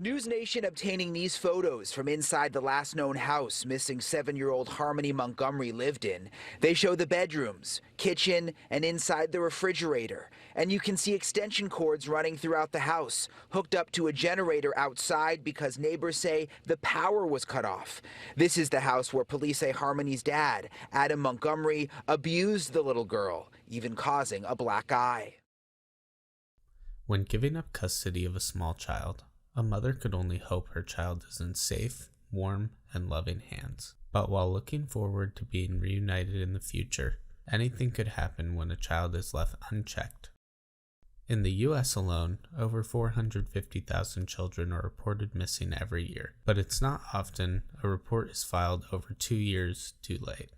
News Nation obtaining these photos from inside the last known house missing 7-year-old Harmony Montgomery lived in. They show the bedrooms, kitchen, and inside the refrigerator. And you can see extension cords running throughout the house, hooked up to a generator outside because neighbors say the power was cut off. This is the house where police say Harmony's dad, Adam Montgomery, abused the little girl, even causing a black eye. When giving up custody of a small child, a mother could only hope her child is in safe, warm, and loving hands. But while looking forward to being reunited in the future, anything could happen when a child is left unchecked. In the US alone, over 450,000 children are reported missing every year, but it's not often a report is filed over 2 years too late.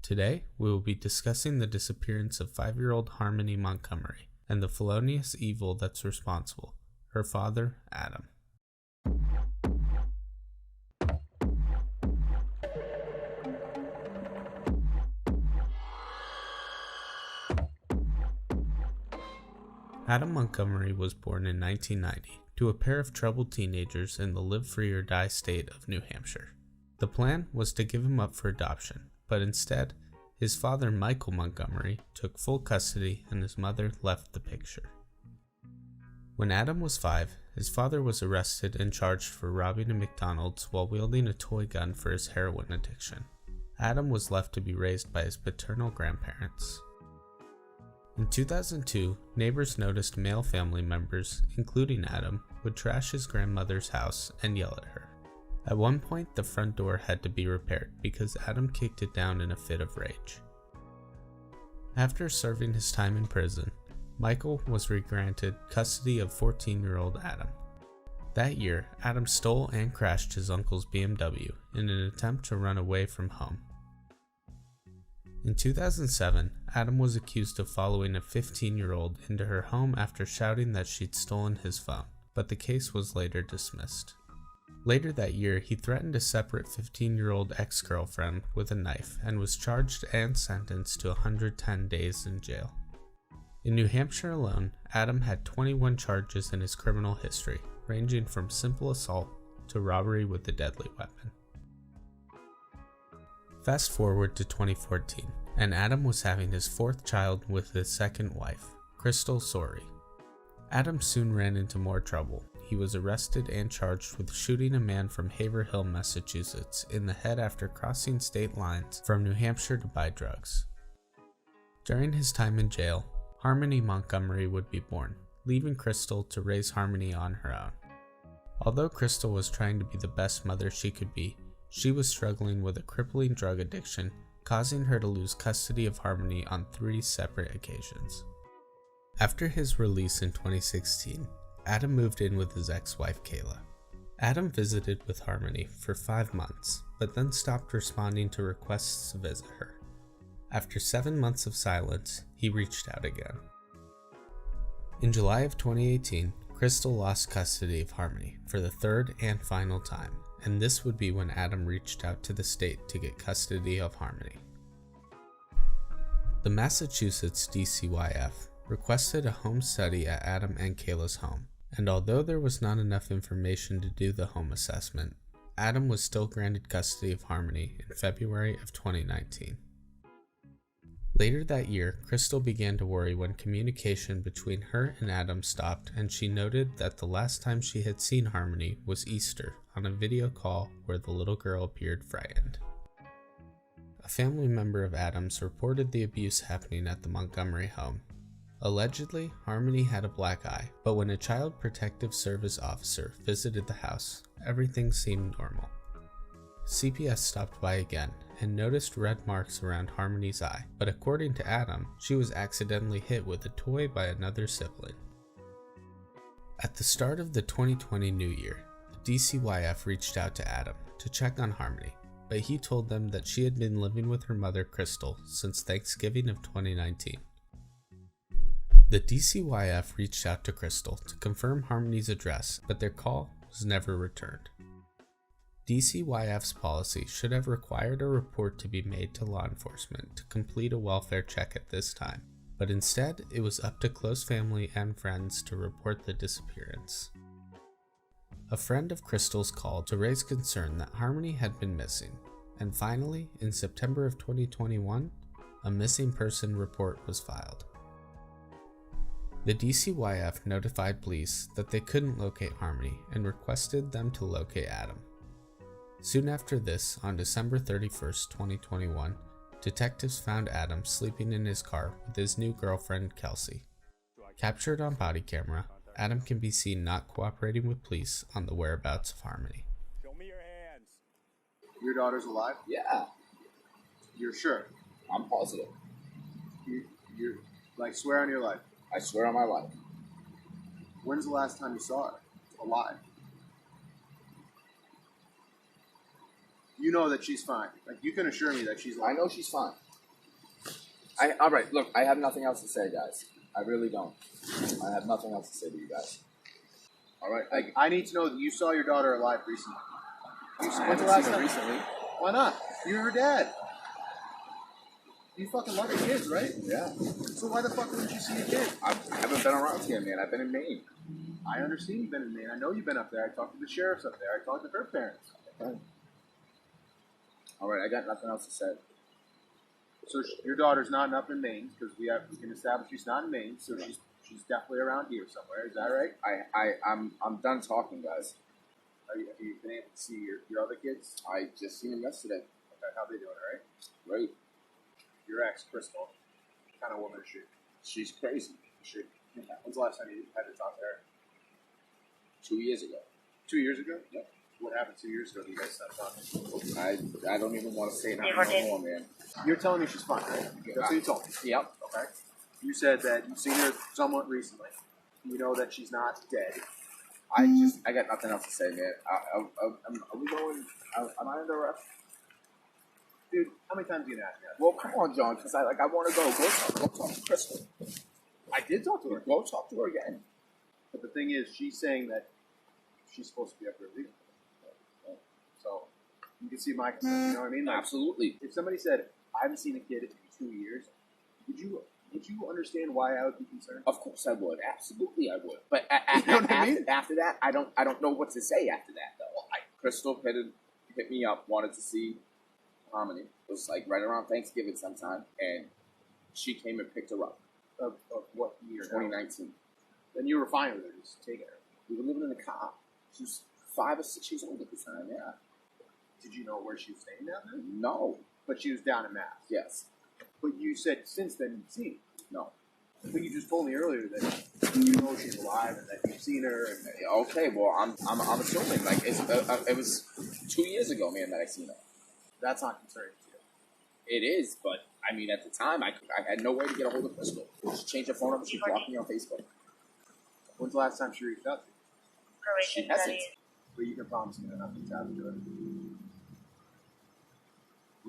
Today, we will be discussing the disappearance of 5-year-old Harmony Montgomery and the felonious evil that's responsible. Her father, Adam. Adam Montgomery was born in 1990 to a pair of troubled teenagers in the live free or die state of New Hampshire. The plan was to give him up for adoption, but instead, his father, Michael Montgomery, took full custody and his mother left the picture. When Adam was 5, his father was arrested and charged for robbing a McDonald's while wielding a toy gun for his heroin addiction. Adam was left to be raised by his paternal grandparents. In 2002, neighbors noticed male family members, including Adam, would trash his grandmother's house and yell at her. At one point, the front door had to be repaired because Adam kicked it down in a fit of rage. After serving his time in prison, Michael was granted custody of 14-year-old Adam. That year, Adam stole and crashed his uncle's BMW in an attempt to run away from home. In 2007, Adam was accused of following a 15-year-old into her home after shouting that she'd stolen his phone, but the case was later dismissed. Later that year, he threatened a separate 15-year-old ex-girlfriend with a knife and was charged and sentenced to 110 days in jail. In New Hampshire alone, Adam had 21 charges in his criminal history, ranging from simple assault to robbery with a deadly weapon. Fast forward to 2014, and Adam was having his 4th child with his second wife, Crystal Sorey. Adam soon ran into more trouble. He was arrested and charged with shooting a man from Haverhill, Massachusetts in the head after crossing state lines from New Hampshire to buy drugs. During his time in jail, Harmony Montgomery would be born, leaving Crystal to raise Harmony on her own. Although Crystal was trying to be the best mother she could be, she was struggling with a crippling drug addiction, causing her to lose custody of Harmony on 3 separate occasions. After his release in 2016, Adam moved in with his ex-wife Kayla. Adam visited with Harmony for 5 months, but then stopped responding to requests to visit her. After 7 months of silence, he reached out again. In July of 2018, Crystal lost custody of Harmony for the 3rd and final time, and this would be when Adam reached out to the state to get custody of Harmony. The Massachusetts DCYF requested a home study at Adam and Kayla's home, and although there was not enough information to do the home assessment, Adam was still granted custody of Harmony in February of 2019. Later that year, Crystal began to worry when communication between her and Adam stopped, and she noted that the last time she had seen Harmony was Easter on a video call where the little girl appeared frightened. A family member of Adam's reported the abuse happening at the Montgomery home. Allegedly, Harmony had a black eye, but when a child protective service officer visited the house, everything seemed normal. CPS stopped by again and noticed red marks around Harmony's eye, but according to Adam, she was accidentally hit with a toy by another sibling. At the start of the 2020 new year, the DCYF reached out to Adam to check on Harmony, but he told them that she had been living with her mother Crystal since Thanksgiving of 2019. The DCYF reached out to Crystal to confirm Harmony's address, but their call was never returned. DCYF's policy should have required a report to be made to law enforcement to complete a welfare check at this time, but instead it was up to close family and friends to report the disappearance. A friend of Crystal's called to raise concern that Harmony had been missing, and finally, in September of 2021, a missing person report was filed. The DCYF notified police that they couldn't locate Harmony and requested them to locate Adam. Soon after this, on December 31st, 2021, detectives found Adam sleeping in his car with his new girlfriend, Kelsey. Captured on body camera, Adam can be seen not cooperating with police on the whereabouts of Harmony. Show me your hands. Your daughter's alive? Yeah, You're sure? I'm positive. You're like, swear on your life. I swear on my life. When's the last time you saw her alive? You know that she's fine. Like, you can assure me that she's I alive. know she's fine. All right, look, I have nothing else to say, guys. I really don't. I have nothing else to say to you guys. All right, Like, I need to know that you saw your daughter alive recently. I When's haven't the last seen her time? recently. Why not? You're her dad. You fucking love your kids, right? Yeah. So why the fuck wouldn't you see your kid? I haven't been around here, man. I've been in Maine. I understand you've been in Maine. I know you've been up there. I talked to the sheriffs up there. I talked to her parents. Okay. All right, I got nothing else to say. So your daughter's not up in Maine because we can establish she's not in Maine. So she's definitely around here somewhere. Is that right? I'm done talking, guys. Have you been able to see your other kids? I just seen them yesterday. Okay, how they doing? All right. Right? Your ex, Crystal, what kind of woman is she? She's crazy. When's the last time you had to talk to her? 2 years ago. 2 years ago? Yep. What happened 2 years ago that you guys stopped talking? I don't even want to say nothing no more, man. You're telling me she's fine, right? That's what you told me. Yep. Okay. You said that you've seen her somewhat recently. You know that she's not dead. I got nothing else to say, man. Are we going? Am I under arrest? Dude, how many times are you going to ask me that? Well, come on, John, because I want to go. Go talk to Crystal. I did talk to her. Go talk to her again. But the thing is, she's saying that she's supposed to be up here legally. So, you can see my concern, you know what I mean? Like, Absolutely. if somebody said, I haven't seen a kid in 2 years, would you understand why I would be concerned? Of course I would. Absolutely I would. But You know what I mean? after that, I don't know what to say after that, though. Crystal hit me up, wanted to see Harmony. It was like right around Thanksgiving sometime, and she came and picked her up. Of what year? 2019. Then you were fine with her, just taking her. We were living in a car. She was 5 or 6 years old at the time, yeah. Did you know where she was staying down there? No. But she was down in Mass. Yes. But you said since then you've seen her. No. But you just told me earlier that you know she's alive and that you've seen her. And Okay, well, I'm assuming like it was 2 years ago, man, that I seen her. that's not concerning to you. It is, but I mean, at the time, I had no way to get a hold of Crystal. She changed her phone number. She blocked me on Facebook. When's the last time she reached out to you? She hasn't. But you can promise me that nothing's happened to her.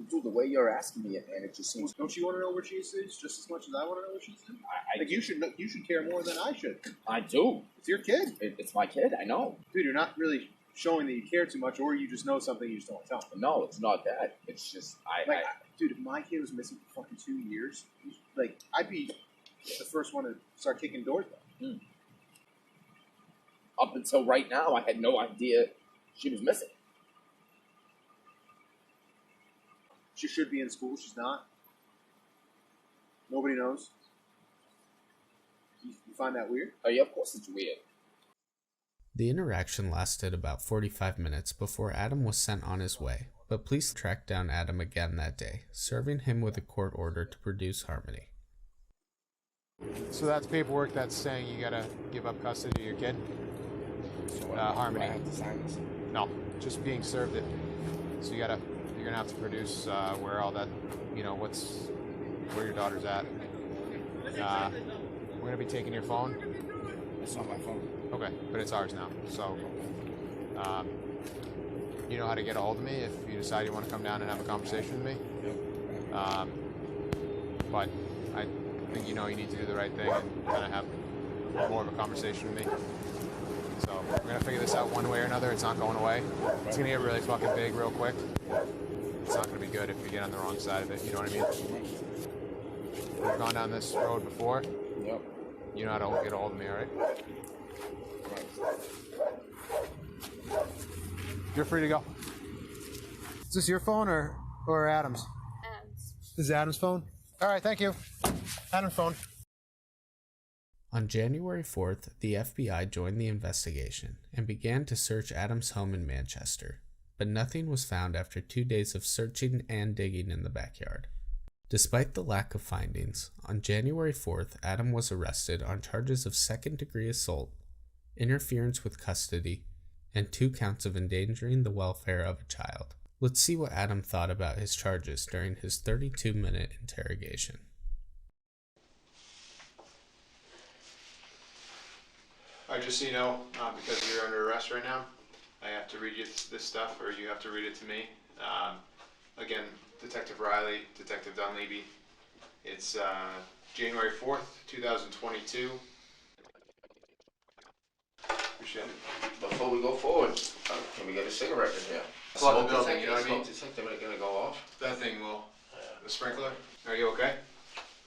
Dude, the way you're asking me it, man, it just seems. Don't you want to know where she is just as much as I want to know where she's in? I Like, you should care more than I should. I do. It's your kid. It's my kid. I know. Dude, you're not really showing that you care too much, or you just know something you just don't tell me. No, it's not that. It's just Dude, if my kid was missing for fucking 2 years, like, I'd be the first one to start kicking doors down. Up until right now, I had no idea she was missing. She should be in school. She's not. Nobody knows. You find that weird? Oh yeah, of course it's weird. The interaction lasted about 45 minutes before Adam was sent on his way, but police tracked down Adam again that day, serving him with a court order to produce Harmony. So that's paperwork that's saying you gotta give up custody of your kid? Harmony. Do I have to sign this? No, just being served it. So you're gonna have to produce where all that, where your daughter's at. We're gonna be taking your phone. It's not my phone. Okay, but it's ours now. So, you know how to get a hold of me if you decide you want to come down and have a conversation with me. But I think you need to do the right thing and kind of have more of a conversation with me. So we're gonna figure this out one way or another. It's not going away. It's gonna get really fucking big real quick. It's not gonna be good if you get on the wrong side of it. You know what I mean? We've gone down this road before. Yep. You know how to get a hold of me, all right? Right. You're free to go. Is this your phone or Adam's? Adam's. This is Adam's phone? All right, thank you. Adam's phone. On January 4th, the FBI joined the investigation and began to search Adam's home in Manchester, but nothing was found after 2 days of searching and digging in the backyard. Despite the lack of findings, on January 4th, Adam was arrested on charges of second-degree assault, interference with custody, and 2 counts of endangering the welfare of a child. Let's see what Adam thought about his charges during his 32-minute interrogation. All right, just so you know, because you're under arrest right now, I have to read you this stuff, or you have to read it to me. Again, Detective Riley, Detective Dunleavy. It's January 4th, 2022. Appreciate it. Before we go forward, can we get a cigarette in here? Flood the building, you know what I mean? Smoke detector ain't gonna go off. That thing will. The sprinkler? Are you okay?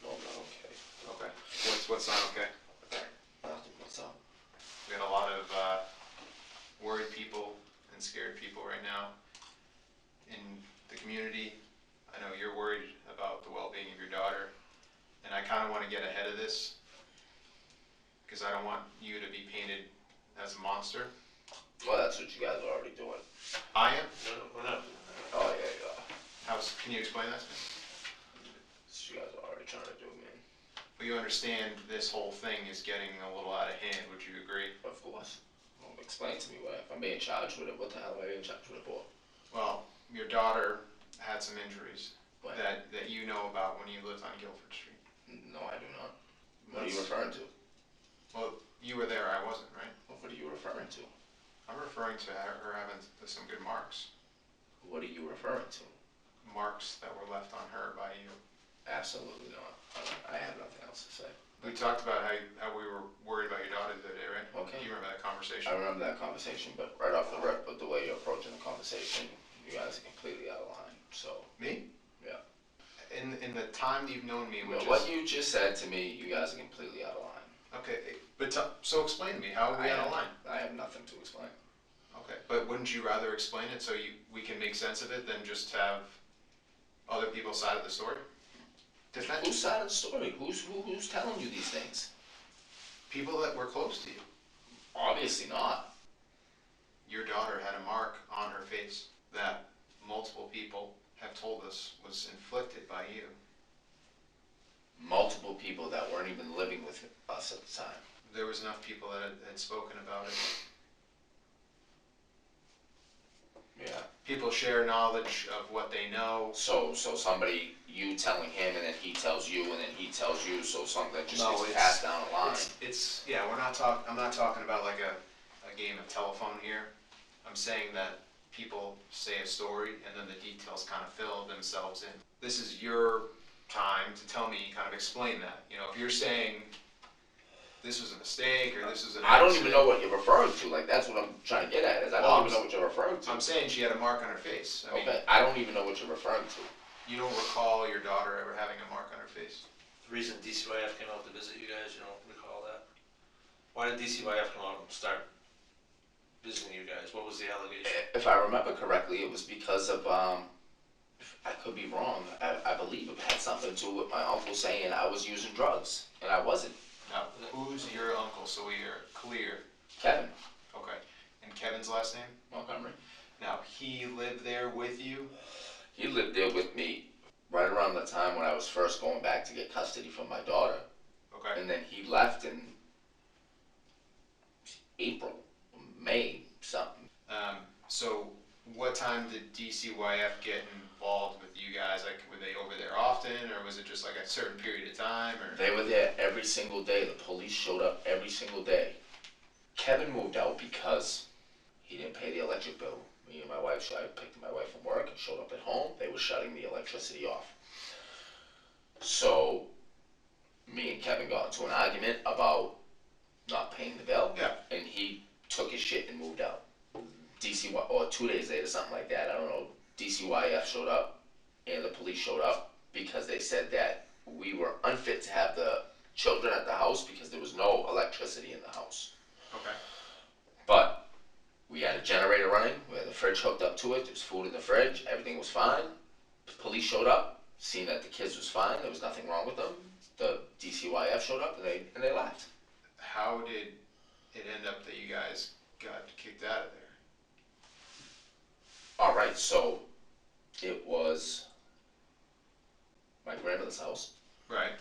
No, I'm not okay. Okay. What's not okay? Nothing, what's up? We got a lot of worried people and scared people right now in the community. I know you're worried about the well-being of your daughter, and I kind of want to get ahead of this because I don't want you to be painted as a monster. Well, that's what you guys are already doing. I am? No, we're not doing that. Oh, yeah, yeah. Can you explain that to me? That's what you guys are already trying to do, man. Well, you understand this whole thing is getting a little out of hand, would you agree? Of course. Well, explain to me what, if I'm being charged with it, what the hell am I being charged with it for? Well, your daughter had some injuries What? that you know about when you lived on Guilford Street. No, I do not. What are you referring to? Well, you were there, I wasn't, right? What are you referring to? I'm referring to her having some good marks. What are you referring to? Marks that were left on her by you. Absolutely not. I have nothing else to say. We talked about how we were worried about your daughter the other day, right? Okay. You remember that conversation? I remember that conversation, but right off the rip, with the way you're approaching the conversation, you guys are completely out of line. So, Me? yeah. In the time that you've known me, which What you just said to me, you guys are completely out of line. Okay, but so explain to me, how are we out of line? I have nothing to explain. Okay, but wouldn't you rather explain it so we can make sense of it than just have other people's side of the story? Defend Whose side of the story? Who's telling you these things? people that were close to you. Obviously not. Your daughter had a mark on her face that multiple people have told us was inflicted by you. Multiple people that weren't even living with us at the time. There was enough people that had spoken about it. Yeah. People share knowledge of what they know. So somebody, you telling him, and then he tells you, and then he tells you, so something that just No, gets it's- passed down the line. It's yeah, I'm not talking about like a game of telephone here. I'm saying that people say a story and then the details kind of fill themselves in. This is your time to tell me, kind of explain that. You know, if you're saying this was a mistake or this was an I don't accident, even know what you're referring to. Like, that's what I'm trying to get at, is I don't even know what you're referring to. I'm saying she had a mark on her face. I mean, Okay, I don't even know what you're referring to. you don't recall your daughter ever having a mark on her face. The reason DCYF came out to visit you guys, you don't recall that? Why did DCYF come out and start visiting you guys? What was the allegation? If I remember correctly, it was because of, I could be wrong, I believe it had something to do with my uncle saying I was using drugs, and I wasn't. Now, who's your uncle so we are clear? Kevin Okay. And Kevin's last name? Montgomery. Now, he lived there with you? He lived there with me right around the time when I was first going back to get custody from my daughter. Okay. And then he left in April, May, something. So what time did DCYF get involved with you guys? Like, were they over there often, or was it just like a certain period of time, or? They were there every single day. The police showed up every single day. Kevin moved out because he didn't pay the electric bill. Me and my wife, I picked my wife from work and showed up at home. They were shutting the electricity off. So me and Kevin got into an argument about not paying the bill. Yeah. And he took his shit and moved out. DCY, or 2 days later, something like that, I don't know, DCYF showed up and the police showed up because they said that we were unfit to have the children at the house because there was no electricity in the house. Okay. But we had a generator running, we had the fridge hooked up to it. There was food in the fridge. Everything was fine. The police showed up, seen that the kids was fine. There was nothing wrong with them. The DCYF showed up and they left. How did it end up that you guys got kicked out of there? All right, so it was my grandmother's house. Right.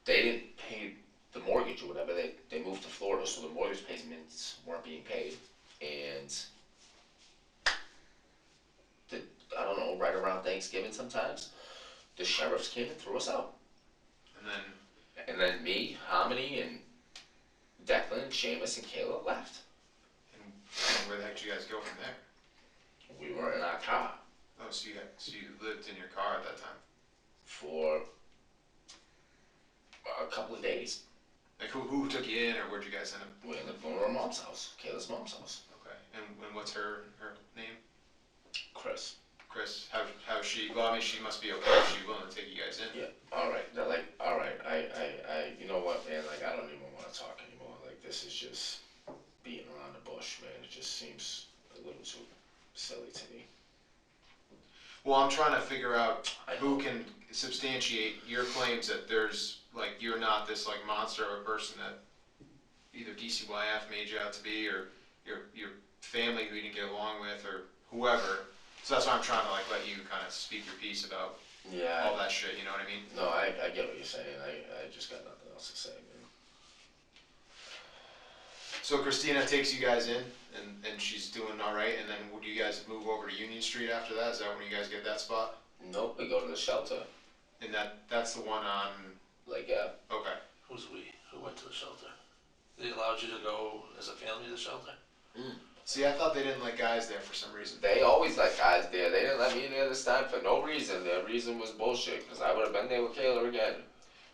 They didn't pay the mortgage or whatever. They moved to Florida, so the mortgage payments weren't being paid. And I don't know, right around Thanksgiving sometimes, the sheriffs came and threw us out. And then me, Harmony, and Declan, Seamus, and Kayla left. And where the heck did you guys go from there? We were in our car Oh, so you lived in your car at that time? for a couple of days. Like who took you in, or where'd you guys end up? We ended up going to our mom's house, Kayla's mom's house. Okay. And what's her name? Chris. Chris. How's she? Well, I mean, she must be okay. Is she willing to take you guys in? Yeah. All right. They're like, all right. I. You know what, man? Like, I don't even want to talk anymore. Like, this is just beating around the bush, man. It just seems a little too silly to me. Well, I'm trying to figure out who can substantiate your claims that there's, like, you're not this, like, monster of a person that either DCYF made you out to be, or your family who you didn't get along with, or whoever. So that's why I'm trying to, like, let you kind of speak your piece about all that shit, you know what I mean? No, I get what you're saying. I just got nothing else to say, man. So Christina takes you guys in, and she's doing all right, and then would you guys move over to Union Street after that? Is that when you guys get that spot? Nope, we go to the shelter. And that's the one on... Like, yeah. Okay. Who's we? Who went to the shelter? They allowed you to go as a family to the shelter? See, I thought they didn't let guys there for some reason. They always let guys there. They didn't let me in there this time for no reason. Their reason was bullshit, because I would have been there with Kayla again.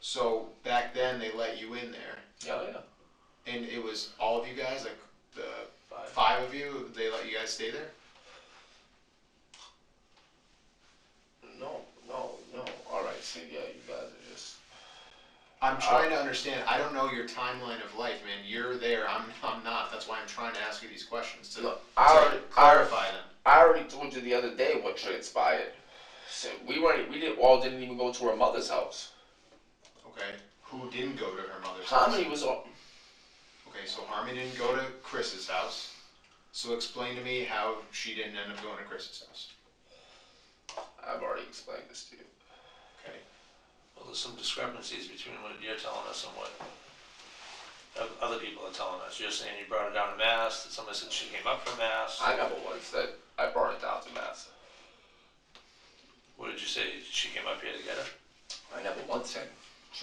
So back then they let you in there, Yeah, yeah. and it was all of you guys, like the five of you. They let you guys stay there. No. All right, see, yeah, you guys are just... I'm trying to understand. I don't know your timeline of life, man. You're there. I'm not. That's why I'm trying to ask you these questions to clarify them. I already told you the other day what transpired. So we didn't even go to her mother's house. Okay. Who didn't go to her mother's Harmony house? was all... Okay, so Harmony didn't go to Chris's house. So explain to me how she didn't end up going to Chris's house. I've already explained this to you. Okay. Well, there's some discrepancies between what you're telling us and what other people are telling us. You're saying you brought her down to Mass, that somebody said she came up from Mass. I never once said I brought it down to Mass. What did you say? She came up here to get her? I never once said...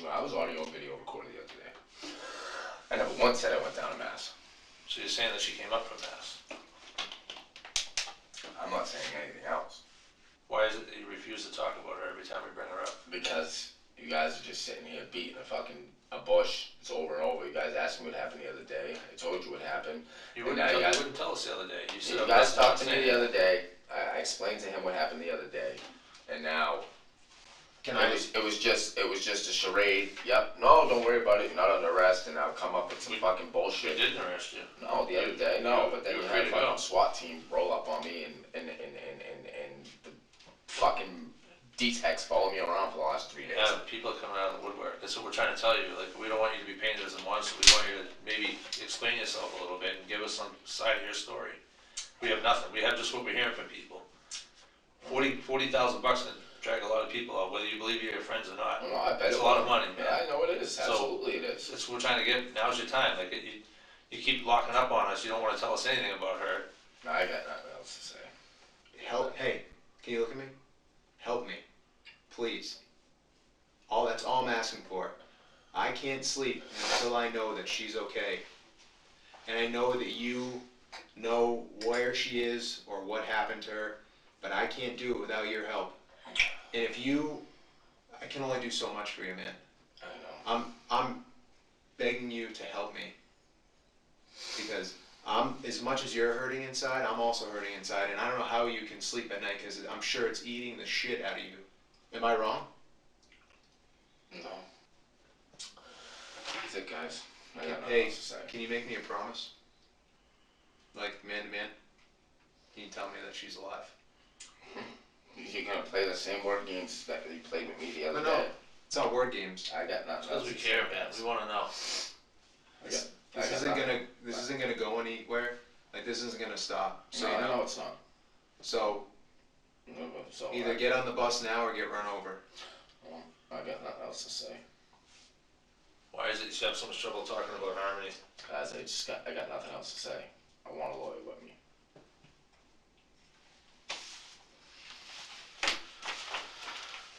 I was audio and video recorded the other day. I never once said I went down to Mass. So you're saying that she came up from Mass? I'm not saying anything else. Why is it that you refuse to talk about her every time we bring her up? Because you guys are just sitting here beating a bush. It's over and over. You guys asked me what happened the other day. I told you what happened. You wouldn't tell us the other day. You guys talked to me the other day. I explained to him what happened the other day. And now... It was just a charade. Yep. No, don't worry about it. You're not under arrest, and I'll come up with some fucking bullshit. We didn't arrest you. No, the other day, no. But then you had a fucking SWAT team roll up on me, and the fucking D-Techs follow me around for the last 3 days. Yeah, people are coming out of the woodwork. That's what we're trying to tell you. Like, we don't want you to be painted as a monster. We want you to maybe explain yourself a little bit and give us some side of your story. We have nothing. We have just what we're hearing from people. $40,000 can drag a lot of people out, whether you believe you're your friends or not. No, I bet it's a lot of money. Yeah, I know it is. Absolutely, it is. That's what we're trying to get. Now's your time. Like, you keep locking up on us. You don't want to tell us anything about her. No, I got nothing else to say. Hey, can you look at me? Help me, please. That's all I'm asking for. I can't sleep until I know that she's okay. And I know that you know where she is or what happened to her, but I can't do it without your help. And I can only do so much for you, man. I know. I'm begging you to help me. Because as much as you're hurting inside, I'm also hurting inside, and I don't know how you can sleep at night, because I'm sure it's eating the shit out of you. Am I wrong? No. That's it, guys. I got nothing Hey, else to say. can you make me a promise? Like, man to man? tell me that she's alive. You're gonna play the same word games that you played with me the other No, day. it's not word games. I got nothing Because else we to care, say. man. We want to know. This isn't gonna go anywhere. Like, this isn't gonna stop. So No, I know it's not. So So either get on the bus now or get run over. I got nothing else to say. Why is it you have so much trouble talking about Harmony? Guys, I got nothing else to say. I want a lawyer with me.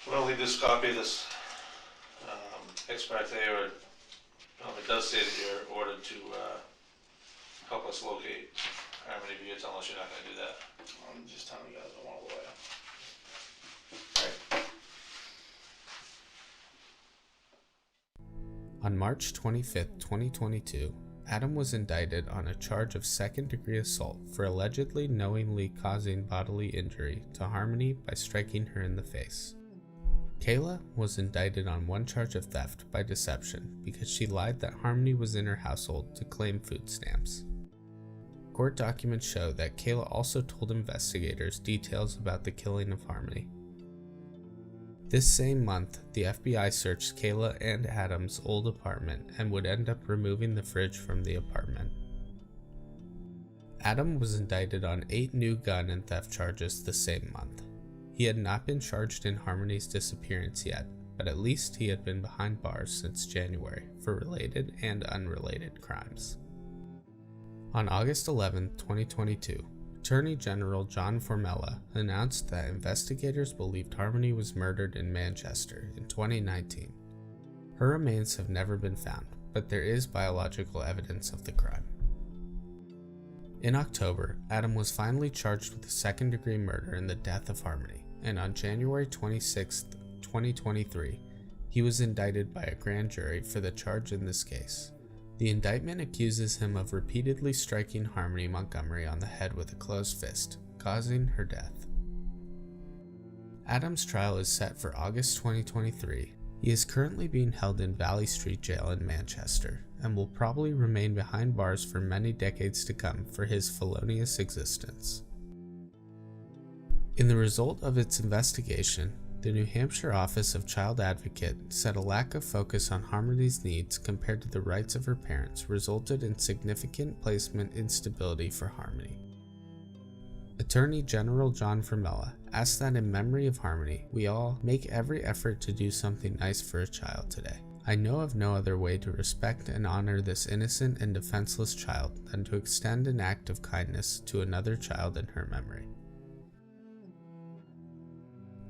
I'm gonna leave this copy of this ex parte, or it does say that you're ordered to help us locate Harmony, but you're telling us you're not gonna do that. I'm just telling you guys I want a lawyer. On March 25, 2022, Adam was indicted on a charge of second-degree assault for allegedly knowingly causing bodily injury to Harmony by striking her in the face. Kayla was indicted on one charge of theft by deception because she lied that Harmony was in her household to claim food stamps. Court documents show that Kayla also told investigators details about the killing of Harmony. This same month, the FBI searched Kayla and Adam's old apartment and would end up removing the fridge from the apartment. Adam was indicted on 8 new gun and theft charges the same month. He had not been charged in Harmony's disappearance yet, but at least he had been behind bars since January for related and unrelated crimes. On August 11, 2022, Attorney General John Formella announced that investigators believed Harmony was murdered in Manchester in 2019. Her remains have never been found, but there is biological evidence of the crime. In October, Adam was finally charged with the second-degree murder in the death of Harmony, and on January 26, 2023, he was indicted by a grand jury for the charge in this case. The indictment accuses him of repeatedly striking Harmony Montgomery on the head with a closed fist, causing her death. Adam's trial is set for August 2023. He is currently being held in Valley Street Jail in Manchester, and will probably remain behind bars for many decades to come for his felonious existence. In the result of its investigation, the New Hampshire Office of Child Advocate said a lack of focus on Harmony's needs compared to the rights of her parents resulted in significant placement instability for Harmony. Attorney General John Formella asked that in memory of Harmony, we all make every effort to do something nice for a child today. I know of no other way to respect and honor this innocent and defenseless child than to extend an act of kindness to another child in her memory.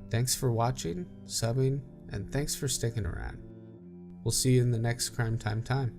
Thanks for watching, subbing, and thanks for sticking around. We'll see you in the next Crime Time.